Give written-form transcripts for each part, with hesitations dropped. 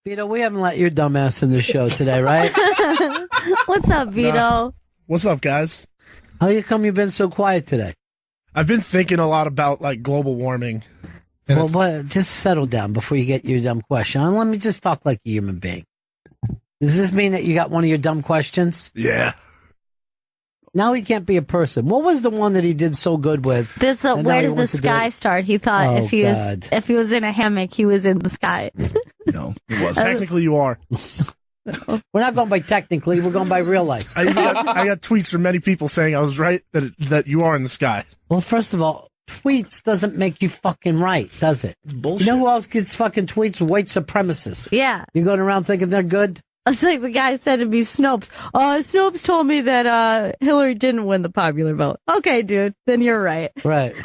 Vito, we haven't let your dumbass in the show today, right? What's up, Vito? What's up, guys? How come you've been so quiet today? I've been thinking a lot about like global warming. Well, just settle down before you get your dumb question. Let me just talk like a human being. Does this mean that you got one of your dumb questions? Yeah. Now he can't be a person. What was the one that he did so good with? This where does the sky start? He thought if he was in a hammock, he was in the sky. No, it wasn't. Technically, you are. We're not going by technically. We're going by real life. I got tweets from many people saying I was right that you are in the sky. Well, first of all, tweets doesn't make you fucking right, does it? It's bullshit. You know who else gets fucking tweets? White supremacists. Yeah. You going around thinking they're good? It's like the guy said to me, Snopes. Snopes told me that Hillary didn't win the popular vote. Okay, dude, then you're right. Right.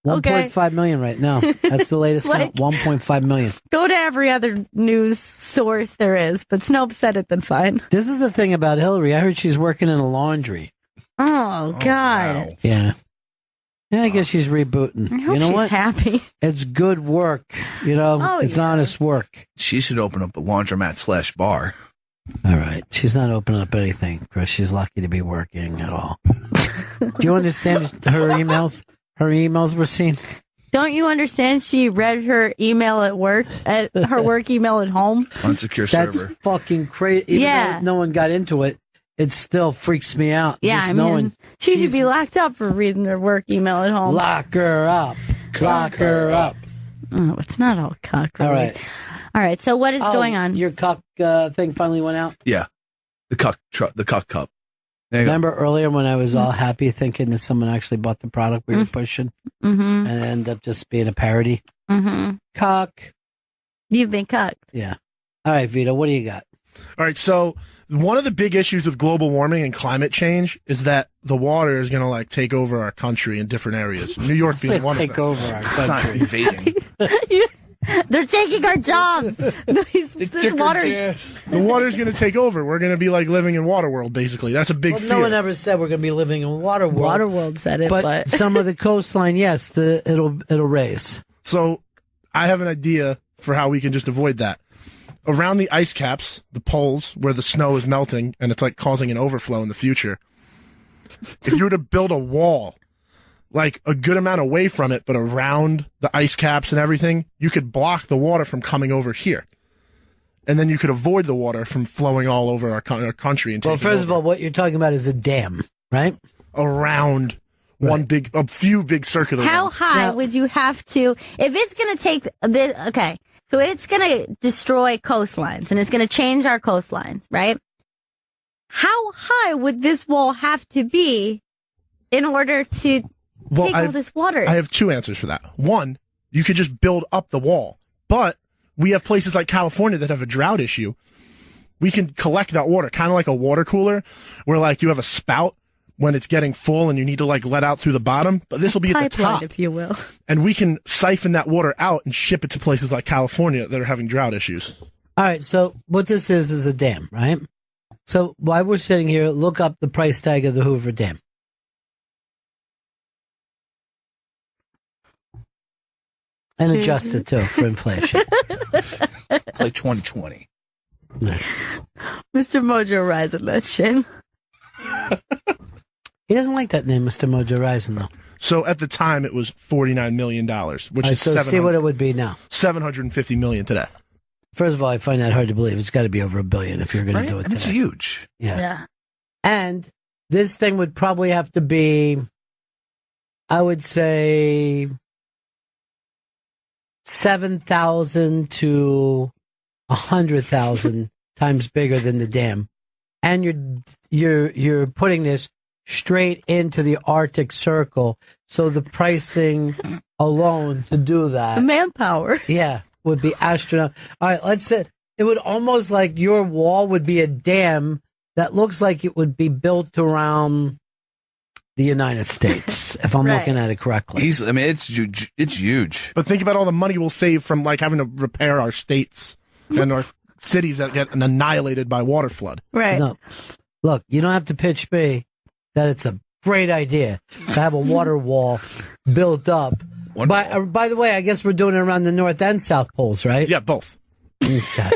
1.5 million right now. That's the latest count. 1.5 million. Go to every other news source there is, but Snopes said it, then fine. This is the thing about Hillary. I heard she's working in a laundry. Oh, God. Wow. Yeah. Yeah, I guess she's rebooting. I hope you know she's what? happy. It's good work. You know, it's honest work. She should open up a laundromat/bar. All right. She's not opening up anything, Chris. She's lucky to be working at all. Do you understand her emails? Her emails were seen? Don't you understand she read her email at work, at her work email at home? Unsecure server. That's fucking crazy. Even though no one got into it, it still freaks me out. Yeah, just knowing she should be locked up for reading her work email at home. Lock her up. Lock her up. Oh, it's not all cock. Really. All right. All right, so what is going on? Your cuck thing finally went out? Yeah. The cuck cup. Remember earlier when I was all happy thinking that someone actually bought the product we were pushing and it ended up just being a parody? Cuck. You've been cucked. Yeah. All right, Vito, what do you got? All right, so one of the big issues with global warming and climate change is that the water is going to like take over our country in different areas. New York being one of them. Take over our It's not country. invading. They're taking our jobs. The water's going to take over. We're going to be like living in Waterworld, basically. That's a big fear. No one ever said we're going to be living in Waterworld. Waterworld said it, but some of the coastline, yes, it'll raise. So I have an idea for how we can just avoid that. Around the ice caps, the poles where the snow is melting, and it's like causing an overflow in the future. If you were to build a wall, like a good amount away from it, but around the ice caps and everything, you could block the water from coming over here. And then you could avoid the water from flowing all over our country. And first of all, what you're talking about is a dam, right? Around a few big circular how ones. high would you have to, if it's going to take this, okay, so it's going to destroy coastlines and it's going to change our coastlines, right? How high would this wall have to be in order to take all this water? I have two answers for that. One, you could just build up the wall. But we have places like California that have a drought issue. We can collect that water, kind of like a water cooler, where like you have a spout when it's getting full and you need to like let out through the bottom. But this will be at the top, if you will. And we can siphon that water out and ship it to places like California that are having drought issues. All right, so what this is a dam, right? So while we're sitting here, look up the price tag of the Hoover Dam. And adjust it, too, for inflation. It's like 2020. Mr. Mojo Rising, that shit. He doesn't like that name, Mr. Mojo Rising, though. So at the time, it was $49 million, which is so see what it would be now. $750 million today. First of all, I find that hard to believe. It's got to be over $1 billion if you're going to do it today. It's huge. Yeah. And this thing would probably have to be, I would say, 7,000 to 100,000 times bigger than the dam. And you're putting this straight into the Arctic Circle. So the pricing alone to do that. The manpower. Yeah. Would be astronaut. All right, let's say it would almost like your wall would be a dam that looks like it would be built around the United States, if I'm looking at it correctly. Easily. I mean, it's huge. But think about all the money we'll save from like having to repair our states and our cities that get annihilated by water flood. Right. No, look, you don't have to pitch me that it's a great idea to have a water wall built up. By the way, I guess we're doing it around the North and South Poles, right? Yeah, both. Okay.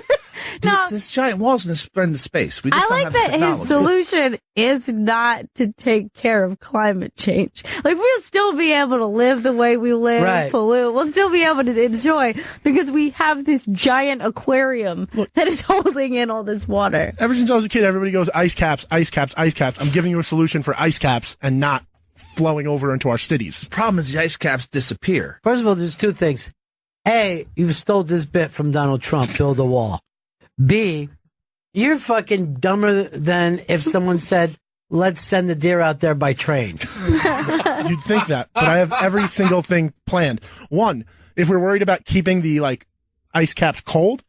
No. This giant wall's going to spread into space. We just I don't like have the that his technology. solution is not to take care of climate change. Like, we'll still be able to live the way we live, Right. pollute. We'll still be able to enjoy because we have this giant aquarium that is holding in all this water. Ever since I was a kid, everybody goes ice caps, ice caps, ice caps. I'm giving you a solution for ice caps and not flowing over into our cities. The problem is the ice caps disappear. First of all, there's two things. A, you've stole this bit from Donald Trump, build a wall. B, you're fucking dumber than if someone said, let's send the deer out there by train. You'd think that, but I have every single thing planned. One, if we're worried about keeping the ice caps cold,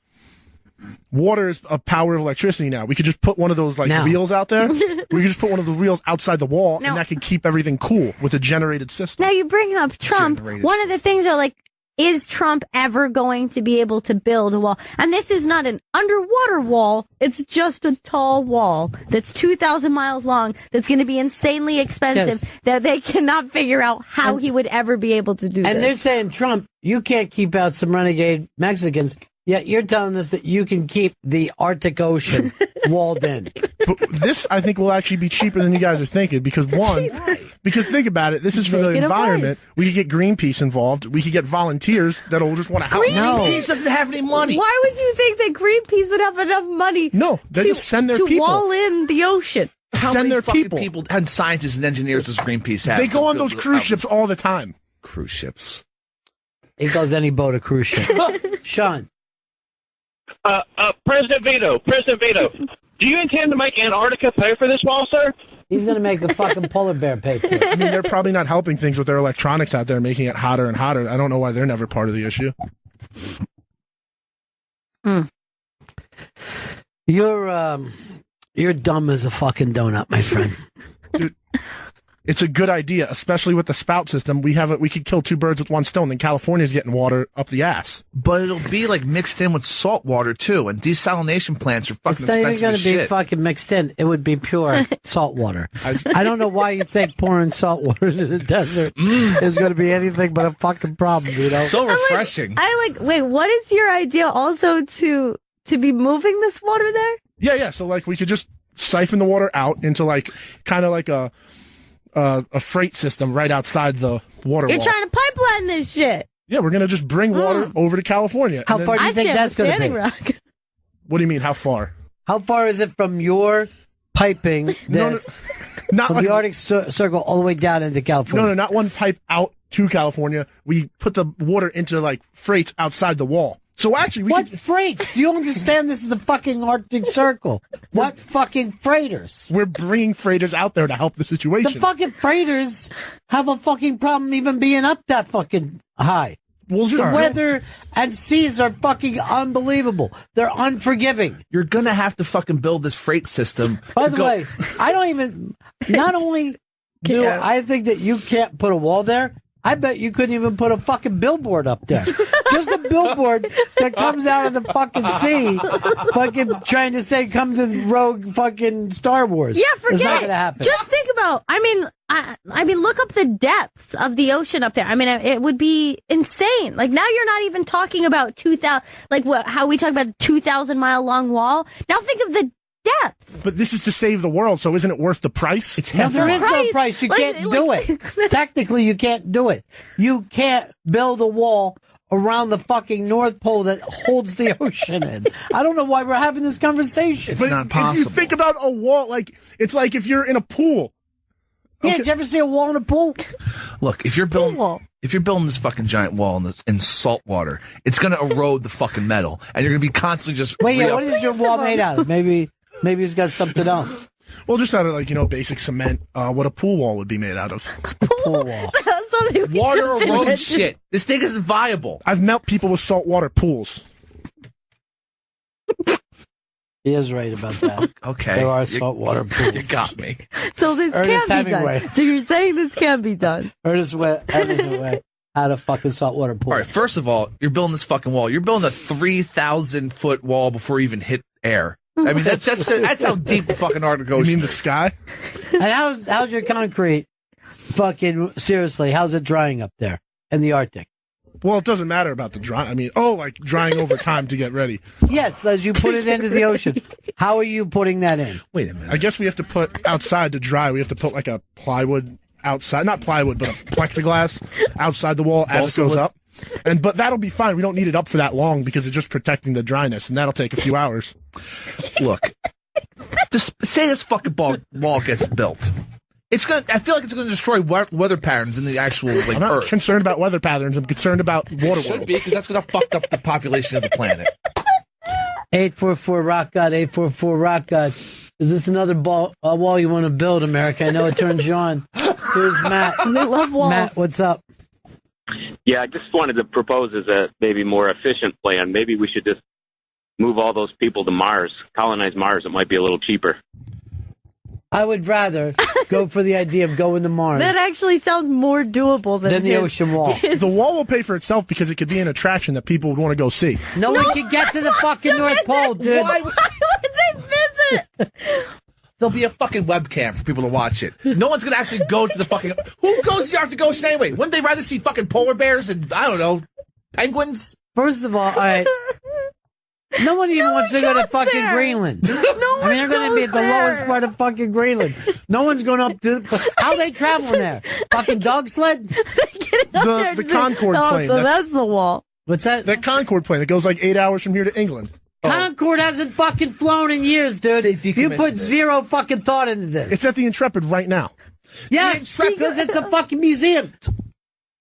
water is a power of electricity now. We could just put one of those No. wheels out there. We could just put one of the wheels outside the wall, No. and that can keep everything cool with a generated system. Now you bring up Trump. Generated One of the things are like, is Trump ever going to be able to build a wall? And this is not an underwater wall. It's just a tall wall that's 2,000 miles long. That's going to be insanely expensive. Yes. That they cannot figure out how he would ever be able to do And they're this. saying, Trump, you can't keep out some renegade Mexicans, yet you're telling us that you can keep the Arctic Ocean walled in. But this, I think, will actually be cheaper than you guys are thinking because because think about it, this is for the Make it a environment. price. We could get Greenpeace involved. We could get volunteers that'll just want to help. No. Greenpeace doesn't have any money. Why would you think that Greenpeace would have enough money? No, they to, just send their to people. wall in the ocean. How Send many their fucking people. and scientists and engineers does Greenpeace have? They go to on build those the cruise outlets? ships all the time. Cruise ships. He calls any boat a cruise ship. Sean, President Vito, do you intend to make Antarctica pay for this wall, sir? he's going to make a fucking polar bear pay for it. I mean, they're probably not helping things with their electronics out there, making it hotter and hotter. I don't know why they're never part of the issue. You're dumb as a fucking donut, my friend. It's a good idea, especially with the spout system. We could kill two birds with one stone. Then California's getting water up the ass. But it'll be mixed in with salt water too, and desalination plants are It's fucking not even expensive going as to be shit. fucking mixed in. It would be pure salt water. I don't know why you think pouring salt water into the desert is going to be anything but a fucking problem, you know? So refreshing. Wait, what is your idea also to be moving this water there? Yeah. So we could just siphon the water out into kind of like a freight system right outside the water You're wall. trying to pipeline this shit. Yeah, we're gonna just bring water over to California. How And then- far do you think that's going to Standing be? Rock. What do you mean? How far? How far is it from your piping this Not from like the Arctic Circle all the way down into California? no, not one pipe out to California. We put the water into freights outside the wall. So actually, we What could, freights? Do you understand this is the fucking Arctic Circle? What fucking freighters? we're bringing freighters out there to help the The situation. fucking freighters have a fucking problem even being up that fucking high. We'll just The weather and seas are fucking unbelievable. They're unforgiving. You're gonna have to fucking build this freight system. By to the go- way, I don't even, not only do Yeah. I think that you can't put a wall there, I bet you couldn't even put a fucking billboard up there. Just a billboard that comes out of the fucking sea, fucking trying to say, come to rogue fucking Star Wars. Yeah, It's not forget going to happen. it. Just think about. I mean, look up the depths of the ocean up there. I mean, it would be insane. Like now, you're not even talking about 2,000. How we talk about the 2,000-mile long wall. Now think of the depth. but this is to save the world, so isn't it worth the price? It's No, half there a is no price. price. You Like- can't do like- it. Technically, you can't do it. You can't build a wall around the fucking North Pole that holds the ocean in. I don't know why we're having this conversation. But not if you possible. think about a wall, it's like if you're in a pool. Yeah, Okay. did you ever see a wall in a pool? Look, if you're building Cool. this fucking giant wall in salt water, it's gonna erode the fucking metal, and you're gonna be constantly just. Wait, yeah, re-up- what is your wall made out of? Maybe it's got something else. Well, just out of basic cement. What a pool wall would be made out of. Pool wall. Something we Water just erodes invented. shit. This thing isn't viable. I've met people with saltwater pools. He is right about that. Okay, There are You- saltwater pools. You got me. So this Ernest can't be Hemingway. done. So you're saying this can't be done? Ernest Hemingway had a fucking saltwater pool. All right, first of all, you're building this fucking wall. You're building a 3,000-foot wall before you even hit air. I mean, that's how deep the fucking Arctic You Ocean mean the is. sky? And how's your concrete? Fucking seriously, how's it drying up there in the Arctic? Well, it doesn't matter about the dry. I mean, like drying over time to get ready. Yes, as you put it into the ocean. How are you putting that in? Wait a minute. I guess we have to put outside to dry. We have to put like a plywood outside, not plywood, but a plexiglass outside the wall as it goes up. But that'll be fine. We don't need it up for that long because it's just protecting the dryness, and that'll take a few hours. Look, just say this fucking wall gets built. I feel like it's going to destroy weather patterns in the actual I'm not Earth. concerned about weather patterns. I'm concerned about water. It should be, because that's going to fuck up the population of the planet. 844 Rock God, 844 Rock God. Is this another wall you want to build, America? I know it turns you on. Here's Matt. We love walls. Matt, what's up? Yeah, I just wanted to propose as a maybe more efficient plan. Maybe we should just move all those people to Mars, colonize Mars. It might be a little cheaper. I would rather go for the idea of going to Mars That actually sounds more doable than the his. ocean wall. The wall will pay for itself because it could be an attraction that people would want to go see. No one can get to the fucking North Pole, dude. Why Why would they visit? There'll be a fucking webcam for people to watch it. No one's going to actually go to the fucking... Who goes to the Arctic Ocean anyway? Wouldn't they rather see fucking polar bears and, I don't know, penguins? First of all right, no one even wants to go to goes fucking there. Greenland. No I mean, they're going to be at the lowest part of fucking Greenland. No one's going up to... How are they traveling there? Fucking dog sled? The Concorde plane. So that's the wall. What's that? That Concorde plane that goes like 8 hours from here to England. Concorde hasn't fucking flown in years, dude. They You decommissioned put it. zero fucking thought into this. It's at the Intrepid right now. Yes, because it's a fucking museum.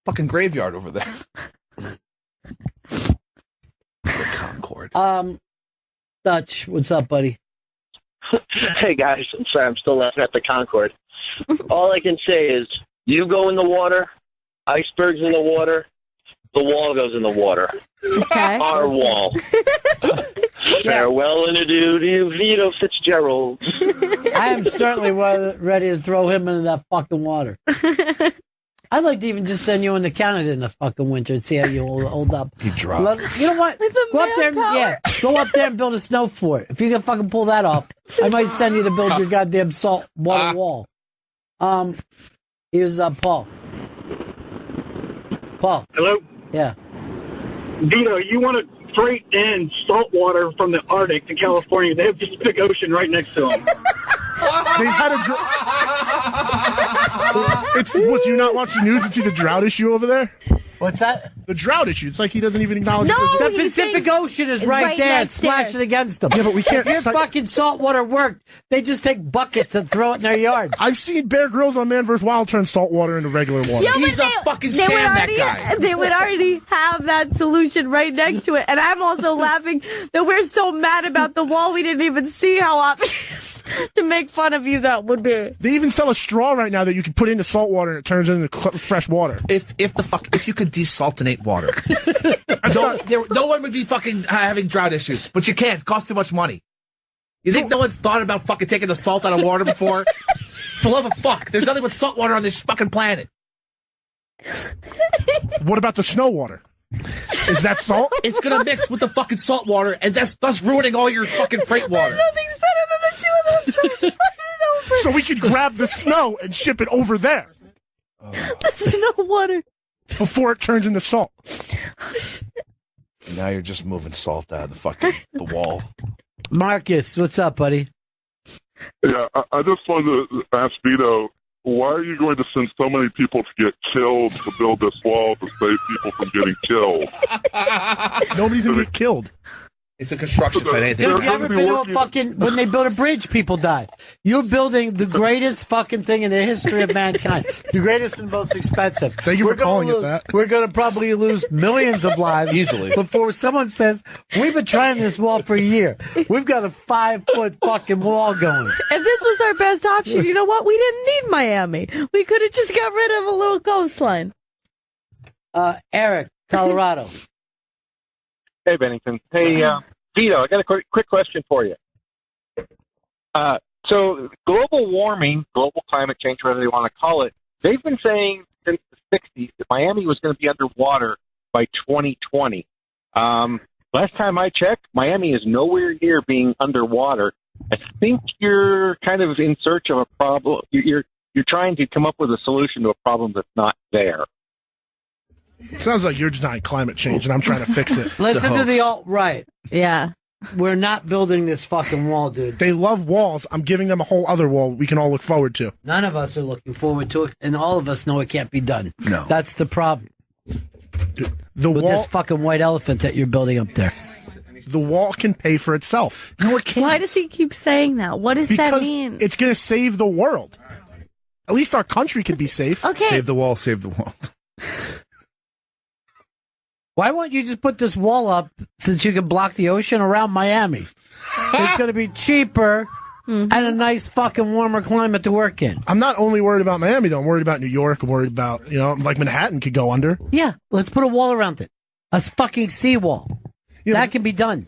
Fucking graveyard over there. The Concorde. Dutch, what's up, buddy? Hey, guys. I'm sorry, I'm still laughing at the Concorde. All I can say is, you go in the water, icebergs in the water, the wall goes in the water. Okay. Our wall. Farewell and adieu to you, Vito Fitzgerald. I am certainly ready to throw him into that fucking water. I'd like to even just send you into Canada in the fucking winter and see how you hold up. He dropped. You know what? the Go up there, manpower. go up there and build a snow fort. If you can fucking pull that off, I might send you to build your goddamn salt water wall. Here's Paul. Paul. Hello? Yeah. Vito, you want to freight in salt water from the Arctic to California. They have this big ocean right next to them. They've had a what, do you not watch the news and see the drought issue over there? What's that? The drought issue. It's like he doesn't even acknowledge No! it. The Pacific Ocean is right there, next there. splashing against them. Yeah, but we can't If your cite- fucking saltwater worked, they just take buckets and throw it in their yard. I've seen Bear Grylls on Man vs. Wild turn salt water into regular water. Yeah, but He's a fucking sham, that guy. They would already have that solution right next to it. And I'm also laughing that we're so mad about the wall we didn't even see how obvious to make fun of you that would be. They even sell a straw right now that you can put into salt water and it turns into fresh water. If you could desaltinate water, no one would be fucking having drought issues. But you can't. It costs too much money. You think no one's thought about fucking taking the salt out of water before? For love of fuck, there's nothing but salt water on this fucking planet. What about the snow water? Is that salt? It's gonna mix with the fucking salt water, and that's thus ruining all your fucking freight water. Nothing's better than the two of them trying to fight it over. So we could grab the snow and ship it over there The snow water. before it turns into salt. Now you're just moving salt out of the wall. Marcus, what's up, buddy? Yeah, I just wanted to ask Vito, why are you going to send so many people to get killed to build this wall to save people from getting killed? Nobody's going to get killed. It's a construction site. Anything. Dude, you ever been to a fucking, when they build a bridge, people die. You're building the greatest fucking thing in the history of mankind. The greatest and most expensive. Thank you for calling it that. We're going to probably lose millions of lives. Easily. Before someone says, we've been trying this wall for a year. We've got a 5-foot fucking wall going. If this was our best option, you know what? We didn't need Miami. We could have just got rid of a little coastline. Eric, Colorado. Hey, Bennington. Hey, Vito, I got a quick question for you. So global warming, global climate change, whatever you want to call it, they've been saying since the 60s that Miami was going to be underwater by 2020. Last time I checked, Miami is nowhere near being underwater. I think you're kind of in search of a problem. You're trying to come up with a solution to a problem that's not there. Sounds like you're denying climate change, and I'm trying to fix it. Listen to the alt-right. Yeah. We're not building this fucking wall, dude. They love walls. I'm giving them a whole other wall we can all look forward to. None of us are looking forward to it, and all of us know it can't be done. No. That's the problem. The With wall, this fucking white elephant that you're building up there. the wall can pay for itself. No, it can't. Why does he keep saying that? What does that Because mean? it's going to save the world. At least our country could be safe. Okay. Save the wall, save the world. Why won't you just put this wall up since you can block the ocean around Miami? It's going to be cheaper and a nice fucking warmer climate to work in. I'm not only worried about Miami, though. I'm worried about New York. I'm worried about, like Manhattan could go under. Yeah, let's put a wall around it. A fucking seawall. Yeah, That can be done.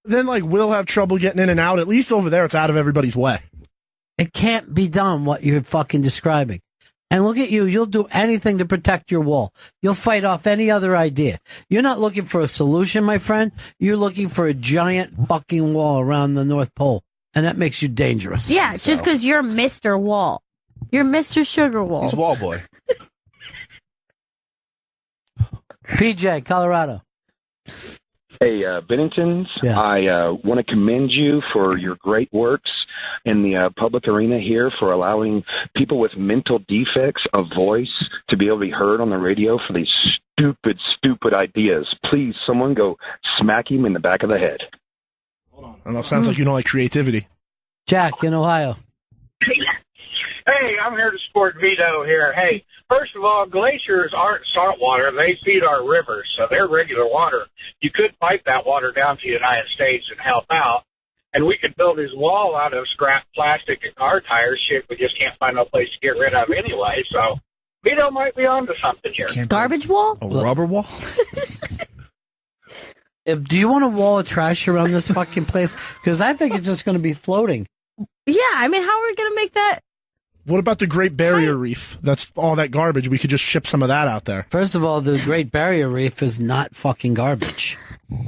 Then, we'll have trouble getting in and out. At least over there, it's out of everybody's way. It can't be done what you're fucking describing. And look at you. You'll do anything to protect your wall. You'll fight off any other idea. You're not looking for a solution, my friend. You're looking for a giant fucking wall around the North Pole. And that makes you dangerous. Yeah, just because you're Mr. Wall. You're Mr. Sugar Wall. He's Wall Boy. PJ, Colorado. Hey, Benningtons, Yeah. I want to commend you for your great works in the public arena here for allowing people with mental defects a voice to be able to be heard on the radio for these stupid ideas. Please, someone go smack him in the back of the head. I don't know. Sounds like you don't like creativity. Jack in Ohio. Hey, I'm here to support Vito here. Hey, first of all, glaciers aren't salt water. They feed our rivers, so they're regular water. You could pipe that water down to the United States and help out. And we could build his wall out of scrap plastic and car tires, shit we just can't find no place to get rid of anyway. So Vito might be onto something here. Garbage wall? A rubber wall? Do you want a wall of trash around this fucking place? Because I think it's just going to be floating. Yeah, I mean, how are we going to make that? What about the Great Barrier Reef? That's all that garbage. We could just ship some of that out there. First of all, the Great Barrier Reef is not fucking garbage.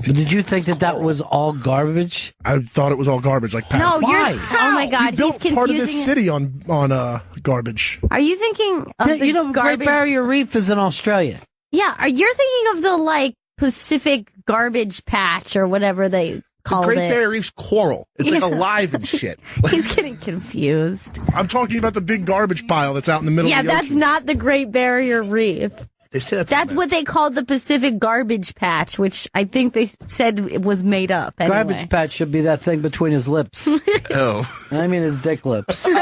So did you think that was all garbage? I thought it was all garbage. No, why? Oh my God, We built he's confusing part of this it. city on Are garbage. you thinking of the Great garbage? Barrier Reef is in Australia. Yeah, you're thinking of the Pacific garbage patch or whatever they The called Great it. Barrier Reef's coral. It's Yeah. alive and shit. He's getting confused. I'm talking about the big garbage pile that's out in the middle Yeah, of the that's ocean. not the Great Barrier Reef. They said That's what they called the Pacific Garbage Patch, which I think they said it was made up. Anyway. Garbage patch should be that thing between his lips. Oh. I mean his dick lips. Ew.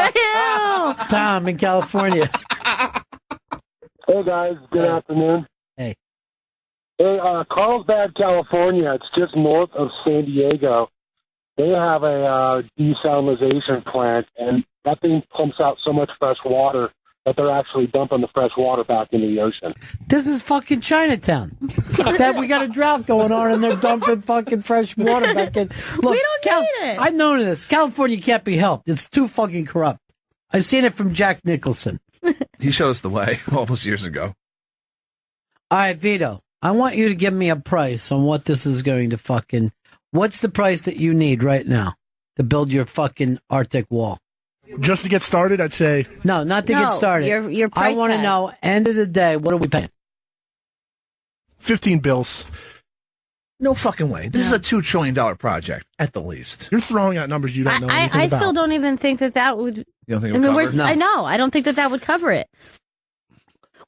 Tom in California. Hey guys, good afternoon. Hey. Hey, Carlsbad, California. It's just north of San Diego. They have a desalination plant, and that thing pumps out so much fresh water that they're actually dumping the fresh water back into the ocean. This is fucking Chinatown. That we got a drought going on and they're dumping fucking fresh water back in. Look, We don't need it. I've known this. California can't be helped. It's too fucking corrupt. I've seen it from Jack Nicholson. He showed us the way all those years ago. All right, Vito, I want you to give me a price on what this is going to fucking... What's the price that you need right now to build your fucking Arctic wall? Just to get started, I'd say... No, not to get started. Your price I want to tag. know, end of the day, what are we paying? 15 bills. No fucking way. This is a $2 trillion project, at the least. You're throwing out numbers you don't know anything I about. still don't even think that would. You don't think I it mean, would cover it? I know. I don't think that would cover it.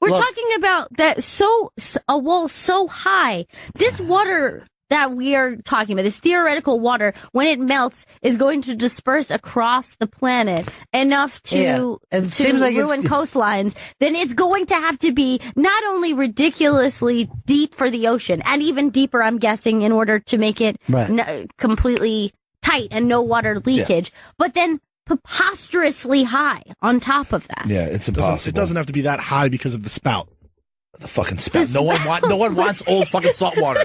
We're Look. talking about a wall so high. This water that we are talking about, this theoretical water, when it melts, is going to disperse across the planet enough to And it seems like ruin coastlines. Then it's going to have to be not only ridiculously deep for the ocean, and even deeper, I'm guessing, in order to make it Right. completely tight and no water leakage, but then preposterously high on top of that. Yeah, it's impossible. It doesn't have to be that high because of the spout. The fucking spout. No one wants old fucking salt water.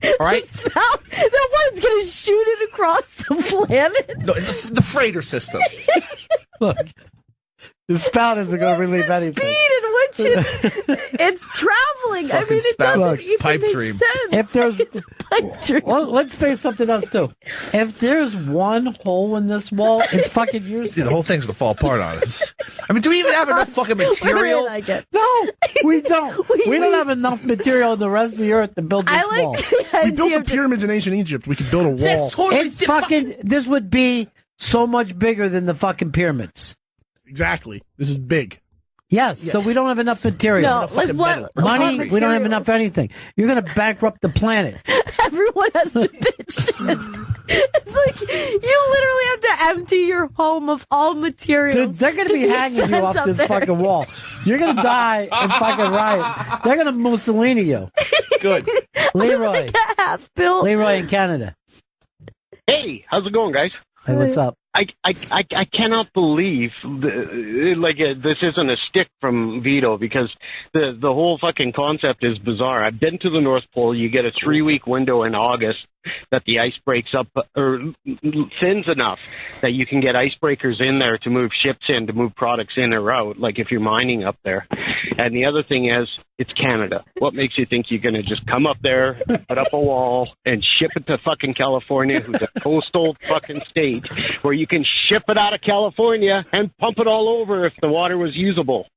All right? The one's going to shoot it across the planet. No, the freighter system. Look, the spout isn't going to relieve anything. Speed in which it's traveling. I Fucking mean, it spout. doesn't even Pipe make dream. sense. If there's... Pipe dream. Well, let's face something else, too. If there's one hole in this wall, it's fucking useless. See, the whole thing's going to fall apart on us. I mean, do we even have enough fucking material? I get. No, We don't. We don't have enough material in the rest of the earth to build this wall. We built the pyramids in ancient Egypt. We could build a wall. That's totally It's fucking. This would be so much bigger than the fucking pyramids. Exactly. This is big. Yes. So we don't have enough material. No, like what? Money. What We don't have enough anything. You're gonna bankrupt the planet. Everyone has to pitch in. It's like you literally have to empty your home of all materials. Dude, they're going to be hanging you sent off up this there. fucking wall. You're going to die in fucking riot. They're going to Mussolini you. Good. Leroy. Half built. Leroy in Canada. Hey, how's it going, guys? Hey, what's up? I cannot believe this isn't a stick from Vito, because the whole fucking concept is bizarre. I've been to the North Pole. You get a 3-week window in August that the ice breaks up or thins enough that you can get icebreakers in there to move ships in, to move products in or out, like if you're mining up there. And the other thing is, it's Canada. What makes you think you're going to just come up there, put up a wall, and ship it to fucking California, who's a coastal fucking state, where you can ship it out of California and pump it all over if the water was usable?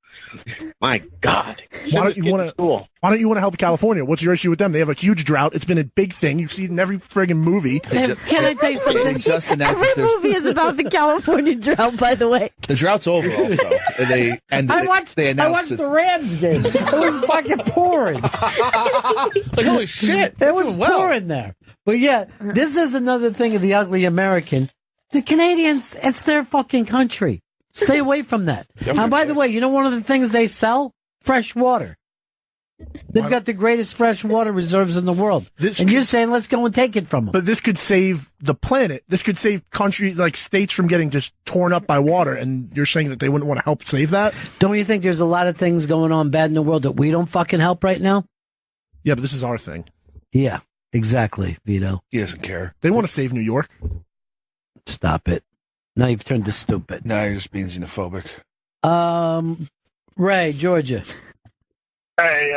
My God. Why don't you want to help California? What's your issue with them? They have a huge drought. It's been a big thing. You've seen it in every friggin' movie. Can I tell you something? Every movie is about the California drought, by the way. The drought's over also. I watched the Rams game. It was fucking pouring. It's like, holy shit. It was pouring there. But yeah, this is another thing of the ugly American. The Canadians, it's their fucking country. Stay away from that. And by the way, you know one of the things they sell? Fresh water. They've got the greatest fresh water reserves in the world. And you're saying, let's go and take it from them. But this could save the planet. This could save countries, like states, from getting just torn up by water. And you're saying that they wouldn't want to help save that? Don't you think there's a lot of things going on bad in the world that we don't fucking help right now? Yeah, but this is our thing. Yeah, exactly, Vito. He doesn't care. They want to save New York. Stop it. Now you've turned this stupid. Now you're just being xenophobic. Ray, Georgia. Hey,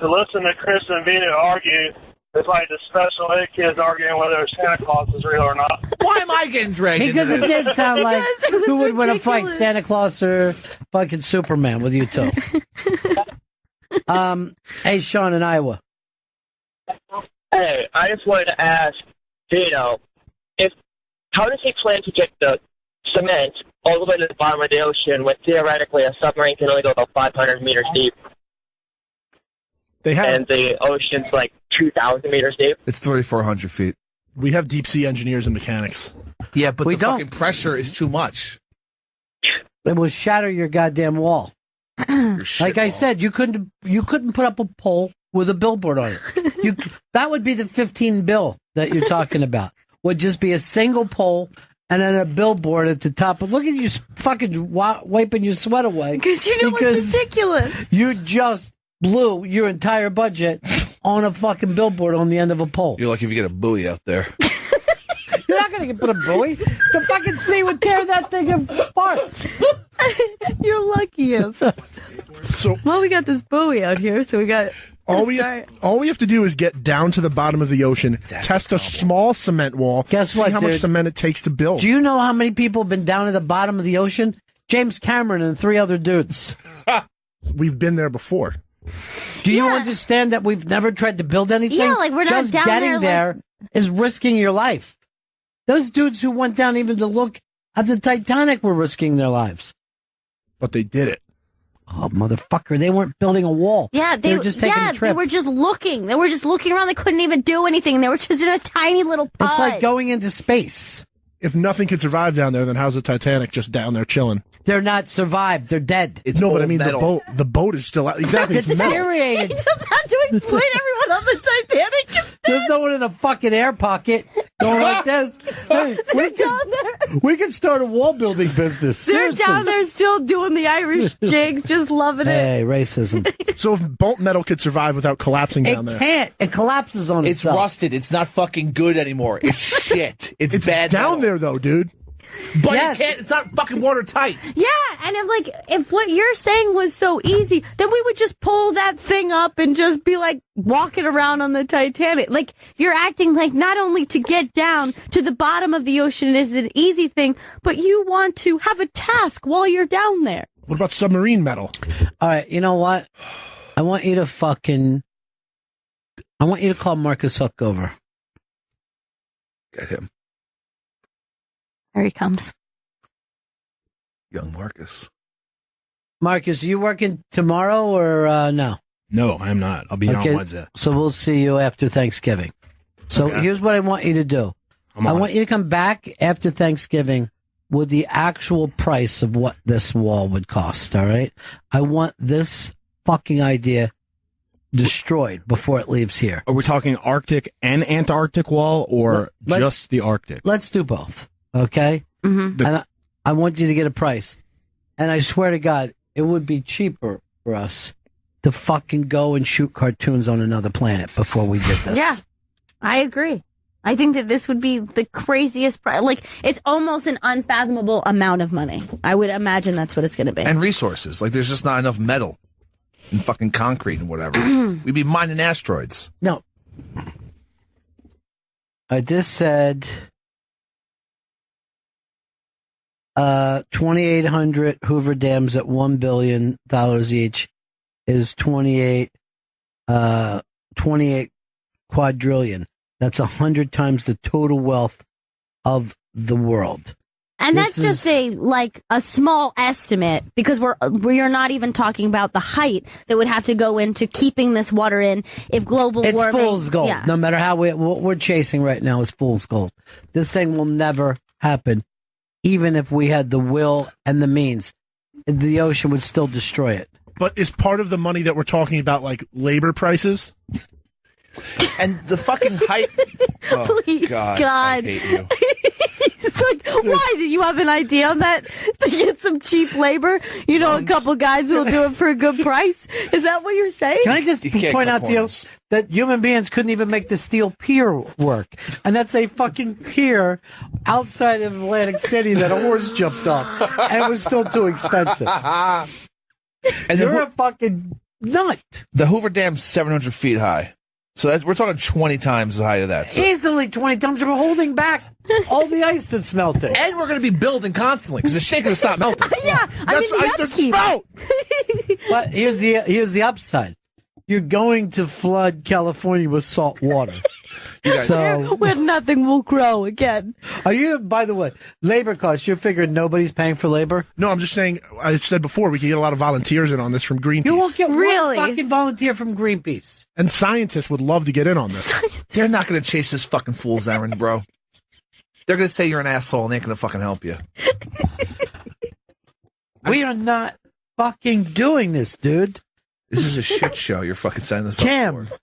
to listen to Chris and Vito argue, it's like the special ed kids arguing whether Santa Claus is real or not. Why am I getting dragged Because into it this? did sound like was who would win a fight, ridiculous. Santa Claus or fucking Superman with you two. Hey, Sean in Iowa. Hey, I just wanted to ask Vito, how does he plan to get the cement all the way to the bottom of the ocean when theoretically a submarine can only go about 500 meters deep? And the ocean's like 2,000 meters deep? It's 3,400 feet. We have deep sea engineers and mechanics. Yeah, but We the don't. fucking pressure is too much. It will shatter your goddamn wall. Like I said, you couldn't put up a pole with a billboard on it. That would be the 15 bill that you're talking about. Would just be a single pole and then a billboard at the top. But look at you fucking wiping your sweat away. Because you know it's ridiculous. You just blew your entire budget on a fucking billboard on the end of a pole. You're lucky if you get a buoy out there. You're not going to put a buoy. The fucking sea would tear that thing apart. You're lucky if. Well, we got this buoy out here, so we got... All we have to do is get down to the bottom of the ocean, test a small cement wall, Guess see what, how much dude? cement it takes to build. Do you know how many people have been down at the bottom of the ocean? James Cameron and 3 other dudes. We've been there before. Do you understand that we've never tried to build anything? Yeah, like, we're not Just down getting there, there is risking your life. Those dudes who went down even to look at the Titanic were risking their lives. But they did it. Oh, motherfucker. They weren't building a wall. Yeah, they were just taking a trip. They were just looking. They were just looking around. They couldn't even do anything. They were just in a tiny little pod. It's like going into space. If nothing could survive down there, then how's the Titanic just down there chilling? They're not survived. They're dead. No, but I mean the boat is still out. Exactly, it's metal. deteriorated. He just had to explain everyone on the Titanic. There's no one in a fucking air pocket going like this. Hey, we could start a wall building business. They're Seriously. down there still doing the Irish jigs, just loving it. Hey, racism. So if bolt metal could survive without collapsing down there, It can't. It collapses on It's itself. rusted. It's not fucking good anymore. It's shit. It's bad down metal. there though, dude. But Yes. you can't. It's not fucking watertight. Yeah, and if what you're saying was so easy, then we would just pull that thing up and just be like walking around on the Titanic. Like, you're acting like not only to get down to the bottom of the ocean is an easy thing, but you want to have a task while you're down there. What about submarine metal? All right, you know what? I want you to call Marcus Hook over. Get him. Here he comes. Young Marcus. Marcus, you working tomorrow or no? No, I'm not. I'll be here on Wednesday. So we'll see you after Thanksgiving. So here's what I want you to do. I want you to come back after Thanksgiving with the actual price of what this wall would cost, all right? I want this fucking idea destroyed before it leaves here. Are we talking Arctic and Antarctic wall or just the Arctic? Let's do both, okay? Mm-hmm. And I want you to get a price. And I swear to God, it would be cheaper for us to fucking go and shoot cartoons on another planet before we did this. Yeah, I agree. I think that this would be the craziest price. Like, it's almost an unfathomable amount of money. I would imagine that's what it's going to be. And resources. Like, there's just not enough metal and fucking concrete and whatever. We'd be mining asteroids. No. I just said 2,800 Hoover dams at $1 billion each is 28 quadrillion. That's 100 times the total wealth of the world. And that's just a small estimate because we're not even talking about the height that would have to go into keeping this water in if global warming. It's fool's gold. Yeah. No matter how what we're chasing right now is fool's gold. This thing will never happen, even if we had the will and the means. The ocean would still destroy it. But is part of the money that we're talking about like labor prices? And the fucking height. Oh, Please, God. I hate you. It's like, why? Did you have an idea on that to get some cheap labor? You know, a couple guys will do it for a good price. Is that what you're saying? Can I just point out to you that human beings couldn't even make the steel pier work? And that's a fucking pier outside of Atlantic City that a horse jumped off. And it was still too expensive. And You're a fucking nut. The Hoover Dam's 700 feet high. So we're talking 20 times the height of that. So. Easily 20 times. We're holding back all the ice that's melting. And we're going to be building constantly because it's shaking to stop melting. Yeah, That's ice that's smelt. But here's the upside. You're going to flood California with salt water. So where nothing will grow again. Are you, by the way, labor costs, you're figuring nobody's paying for labor? No, I'm just saying, I said before, we could get a lot of volunteers in on this from Greenpeace. You won't get Really? one fucking volunteer from Greenpeace. And scientists would love to get in on this. They're not going to chase this fucking fool's errand, bro. They're going to say you're an asshole and they ain't going to fucking help you. We are not fucking doing this, dude. This is a shit show you're fucking setting this up Cam. for.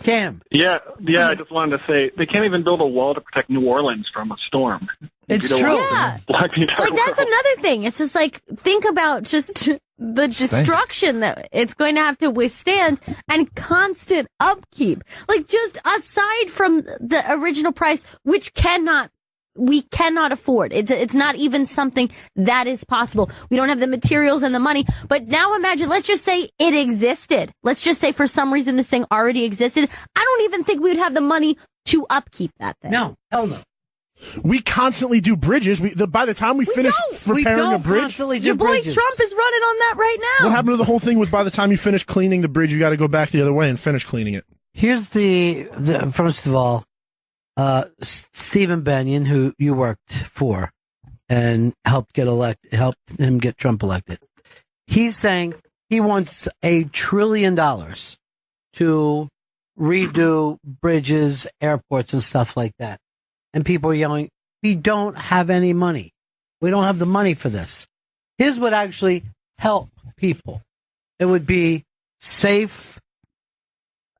Cam. Yeah, I just wanted to say they can't even build a wall to protect New Orleans from a storm. It's You don't true. want to Yeah. block the entire Like, that's world. another thing. It's just like, think about just the destruction that it's going to have to withstand and constant upkeep. Like, just aside from the original price, which we cannot afford. It's not even something that is possible. We don't have the materials and the money. But now imagine, let's just say it existed. Let's just say for some reason this thing already existed. I don't even think we would have the money to upkeep that thing. No, hell no. We constantly do bridges. By the time we finish repairing a bridge, constantly do Your boy bridges. Trump is running on that right now. what happened to the whole thing was by the time you finish cleaning the bridge, you got to go back the other way and finish cleaning it. Here's the first of all, Stephen Bannon, who you worked for and helped him get Trump elected. He's saying he wants $1 trillion to redo bridges, airports, and stuff like that. And people are yelling, we don't have any money. We don't have the money for this. His would actually help people. It would be safe,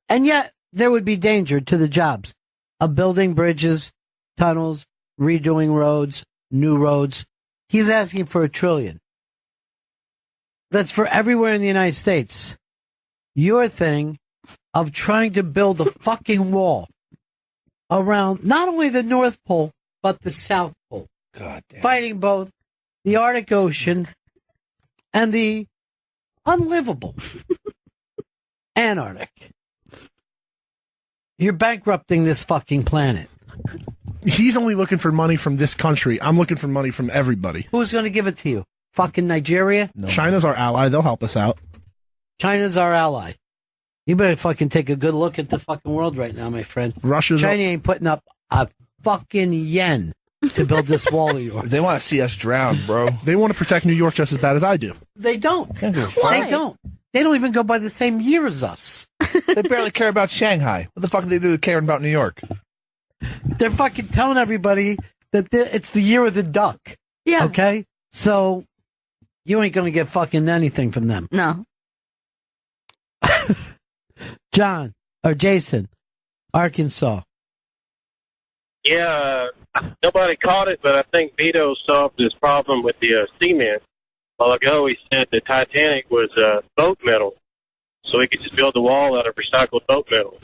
and yet there would be danger to the jobs of building bridges, tunnels, redoing roads, new roads. He's asking for $1 trillion. That's for everywhere in the United States. Your thing of trying to build a fucking wall around not only the North Pole, but the South Pole. God damn. Fighting both the Arctic Ocean and the unlivable Antarctic. You're bankrupting this fucking planet. He's only looking for money from this country. I'm looking for money from everybody. Who's going to give it to you? Fucking Nigeria? No. China's our ally. They'll help us out. China's our ally. You better fucking take a good look at the fucking world right now, my friend. China ain't putting up a fucking yen to build this wall of yours. They want to see us drown, bro. They want to protect New York just as bad as I do. They don't. They don't. They don't even go by the same year as us. They barely care about Shanghai. What the fuck do they do caring about New York? They're fucking telling everybody that it's the year of the duck. Yeah. Okay? So, you ain't going to get fucking anything from them. No. Jason, Arkansas. Yeah, nobody caught it, but I think Vito solved this problem with the cement. A while ago, he said the Titanic was boat metal, so he could just build a wall out of recycled boat metal.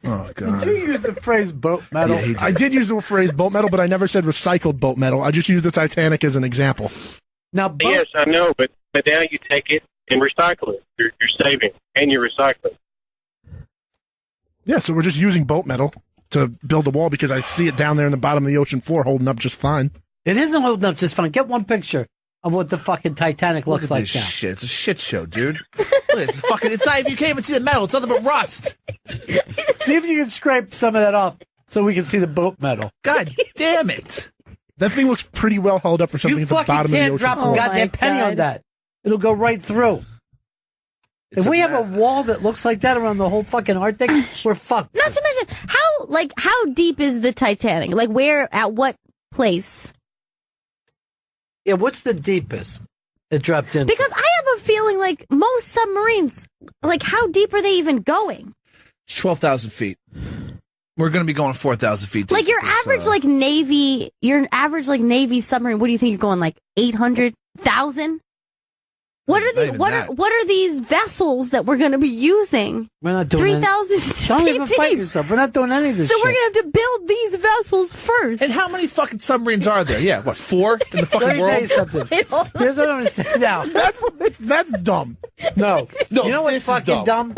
Oh, God. Did you use the phrase boat metal? Yeah, I did use the phrase boat metal, but I never said recycled boat metal. I just used the Titanic as an example. Now, yes, I know, but now you take it and recycle it. You're saving, and you're recycling. Yeah, so we're just using boat metal to build the wall because I see it down there in the bottom of the ocean floor holding up just fine. It isn't holding up just fine. Get one picture of what the fucking Titanic looks like now. Shit. It's a shit show, dude. Look, it's fucking. It's not. You can't even see the metal. It's nothing but rust. See if you can scrape some of that off so we can see the boat metal. God damn it! That thing looks pretty well held up for something at the bottom of the ocean You fucking can't drop floor. a goddamn penny on that. It'll go right through. If we have a wall that looks like that around the whole fucking Arctic, we're fucked. Not to mention, how deep is the Titanic? Like, where, at what place? Yeah, what's the deepest it dropped in? Because I have a feeling like most submarines, like, how deep are they even going? It's 12,000 feet. We're going to be going 4,000 feet. Like, your average, Navy submarine, what do you think you're going, like, 800,000? What are these vessels that we're going to be using? We're not doing 3,000 Don't even fight yourself. We're not doing any of this So shit. we're going to have to build these vessels first. And how many fucking submarines are there? Yeah, what, 4 in the fucking Let me world? tell you something. Here's what I'm going to say now. That's dumb. No. No, you know what's this is fucking dumb?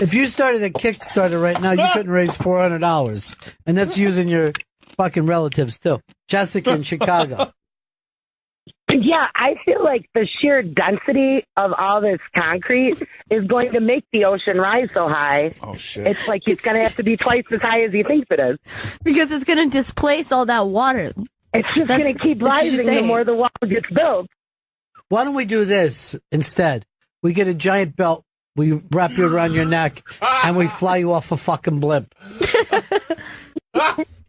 If you started a Kickstarter right now, you couldn't raise $400. And that's using your fucking relatives, too. Jessica in Chicago. Yeah, I feel like the sheer density of all this concrete is going to make the ocean rise so high. Oh, shit. It's like it's going to have to be twice as high as he thinks it is. Because it's going to displace all that water. It's just going to keep rising the more the wall gets built. Why don't we do this instead? We get a giant belt, we wrap you around your neck, and we fly you off a fucking blimp.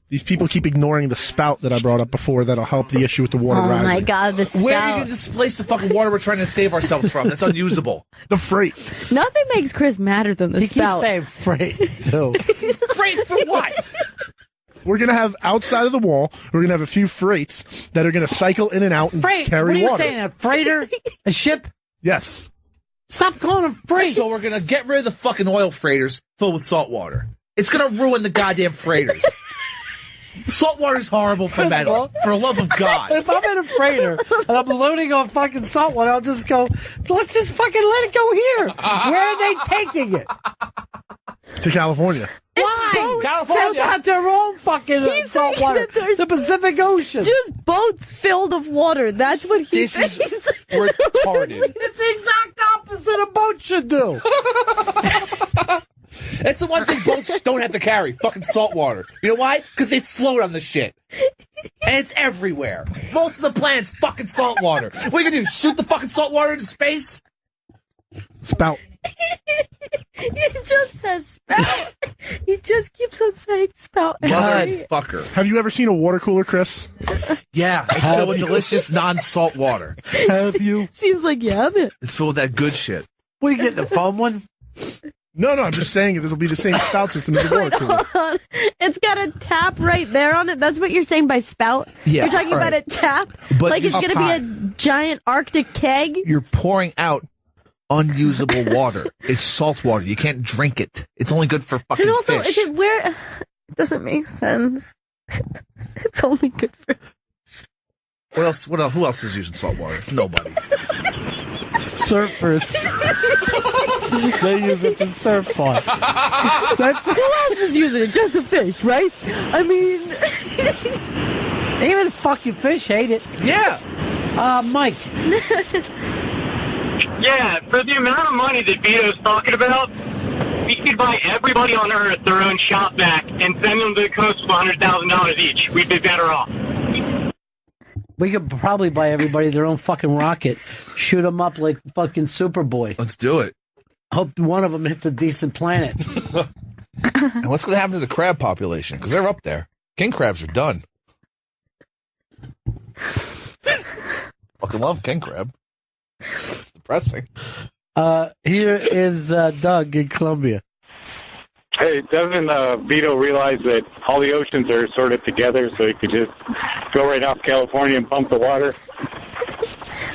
These people keep ignoring the spout that I brought up before that'll help the issue with the water rising. Oh my God, the spout. Where are you going to displace the fucking water we're trying to save ourselves from? That's unusable. The freight. Nothing makes Chris madder than the He spout. keeps saying freight, too. Freight for what? We're going to have outside of the wall, we're going to have a few freights that are going to cycle in and out and Freight? carry What are you water. saying, a freighter? A ship? Yes. Stop calling them freights. So we're going to get rid of the fucking oil freighters filled with salt water. It's going to ruin the goddamn freighters. Salt water's horrible for metal. For the love of God. If I'm in a freighter and I'm loading on fucking salt water, I'll just go, let's just fucking let it go here. Where are they taking it? To California. Why? California. They got their own fucking salt water. The Pacific Ocean. Just boats filled of water. That's what he This is thinks. retarded. It's the exact opposite a boat should do. That's the one thing boats don't have to carry. Fucking salt water. You know why? Because they float on the shit. And it's everywhere. Most of the planet's fucking salt water. What are you going to do? Shoot the fucking salt water into space? Spout. He just says spout. He just keeps on saying spout. Motherfucker. Have you ever seen a water cooler, Chris? Yeah, it's filled with delicious non-salt water. Have you? Seems like you haven't. It's filled with that good shit. What, are you getting, a foam one? No, I'm just saying this will be the same spout system as the water cooler. Hold on. It's got a tap right there on it. That's what you're saying by spout? Yeah, You're talking about a right. tap? But like it's up going to be high. a giant Arctic keg? You're pouring out unusable water. It's salt water. You can't drink it. It's only good for fucking And also, fish. is it where... It doesn't make sense. It's only good for... What else? Who else is using salt water? Nobody. Surfers. They use it to surf on. That's, who else is using it? Just a fish, right? I mean... Even fucking fish hate it. Yeah. Mike. Yeah, for the amount of money that Vito's talking about, we could buy everybody on Earth their own shop vac and send them to the coast for $100,000 each. We'd be better off. We could probably buy everybody their own fucking rocket, shoot them up like fucking Superboy. Let's do it. Hope one of them hits a decent planet. And what's going to happen to the crab population? Because they're up there. King crabs are done. Fucking love king crab. It's depressing. Here is Doug in Columbia. Hey, doesn't Vito realize that all the oceans are sort of together, so he could just go right off California and pump the water?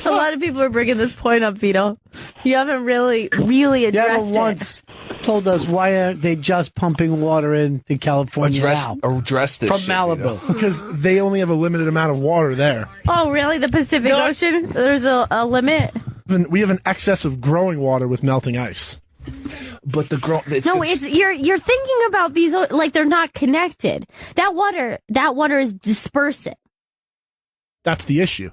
A lot of people are bringing this point up, Vito. You haven't really addressed it. Once told us why aren't they just pumping water into California now? Address this from shit, Malibu. Vito. Because they only have a limited amount of water there. Oh, really? The Pacific Ocean? There's a limit? We have an excess of growing water with melting ice. But the you're thinking about these like they're not connected. That water is dispersing. That's the issue.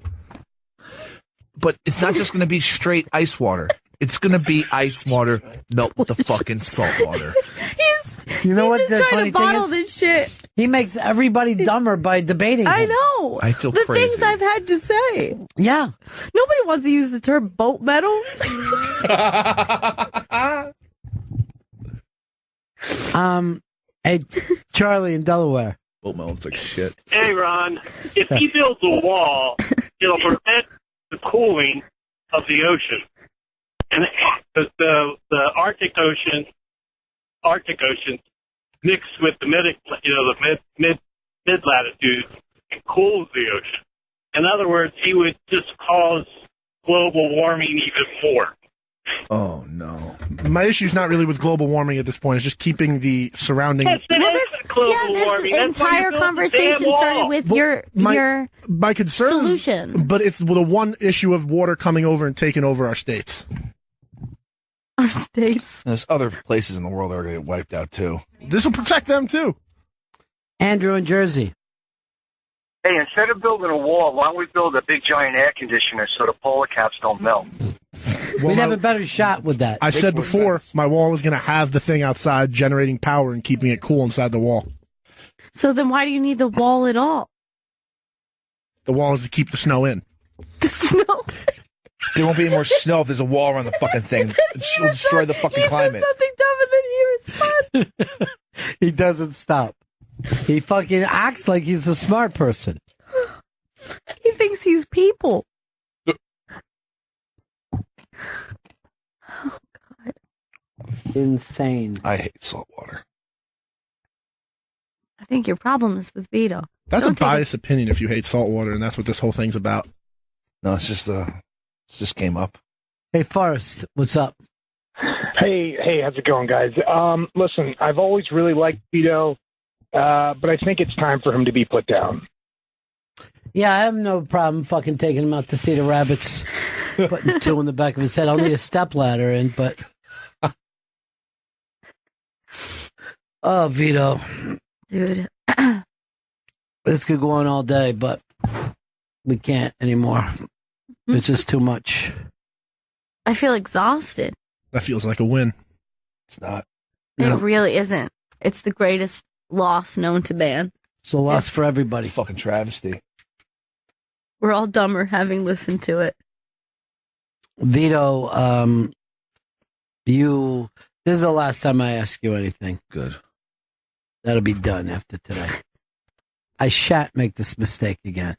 But it's not just going to be straight ice water. It's going to be ice water melt with the fucking salt water. You know what? He's The just funny trying to bottle thing is, this shit. he makes everybody dumber by debating. I him. know. I feel the crazy. things I've had to say. Yeah. Nobody wants to use the term boat metal. Hey, Charlie in Delaware. Boat metal looks like shit. Hey, Ron, if he builds a wall, it'll prevent the cooling of the ocean. And the Arctic Ocean mixed with the mid latitude and cools the ocean. In other words, he would just cause global warming even more. Oh, no. My issue's not really with global warming at this point. It's just keeping the surrounding... This entire conversation started with your my concern, solution. But it's the one issue of water coming over and taking over our states. Our states. And there's other places in the world that are going to get wiped out, too. This will protect them, too. Andrew in Jersey. Hey, instead of building a wall, why don't we build a big giant air conditioner so the polar caps don't melt? We'd have a better shot with that. I said before, my wall is going to have the thing outside generating power and keeping it cool inside the wall. So then why do you need the wall at all? The wall is to keep the snow in. There won't be any more snow if there's a wall around the fucking thing. It'll destroy the fucking climate. Something dumber than you respond. He doesn't stop. He fucking acts like he's a smart person. He thinks he's people. Insane. I hate salt water. I think your problem is with Vito. That's a biased opinion if you hate salt water, and that's what this whole thing's about. No, it's just came up. Hey, Forrest, what's up? Hey, how's it going, guys? Listen, I've always really liked Vito, but I think it's time for him to be put down. Yeah, I have no problem fucking taking him out to see the rabbits, putting two in the back of his head. I'll need a stepladder in, but... Oh, Vito. Dude. This could go on all day, but we can't anymore. It's just too much. I feel exhausted. That feels like a win. It's not. It really isn't. It's the greatest loss known to man. It's a loss for everybody. Fucking travesty. We're all dumber having listened to it. Vito, this is the last time I ask you anything. Good. That'll be done after today. I shan't make this mistake again.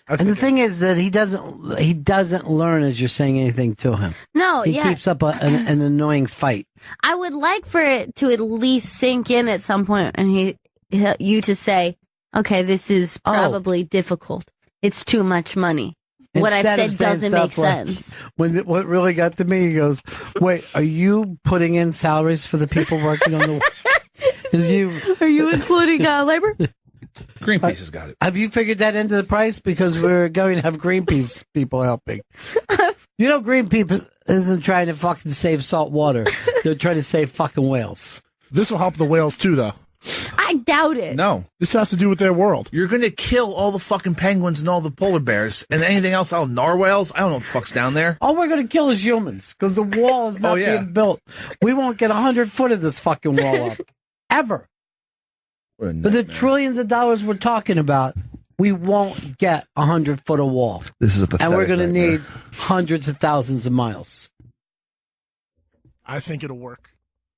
And the thing is that he doesn't learn as you're saying anything to him. No, he keeps up an annoying fight. I would like for it to at least sink in at some point, and you to say, "Okay, this is probably difficult. It's too much money." What I've said doesn't make sense. What really got to me, he goes, "Wait, are you putting in salaries for the people working on the? Are you including labor?" Greenpeace has got it. Have you figured that into the price? Because we're going to have Greenpeace people helping. You know, Greenpeace isn't trying to fucking save salt water. They're trying to save fucking whales. This will help the whales too, though. I doubt it. No. This has to do with their world. You're going to kill all the fucking penguins and all the polar bears and anything else. Narwhals. I don't know what the fuck's down there. All we're going to kill is humans because the wall is not being built. We won't get 100 foot of this fucking wall up. Ever. But the trillions of dollars we're talking about, we won't get 100 foot of wall. This is a pathetic And we're going to nightmare. need hundreds of thousands of miles. I think it'll work.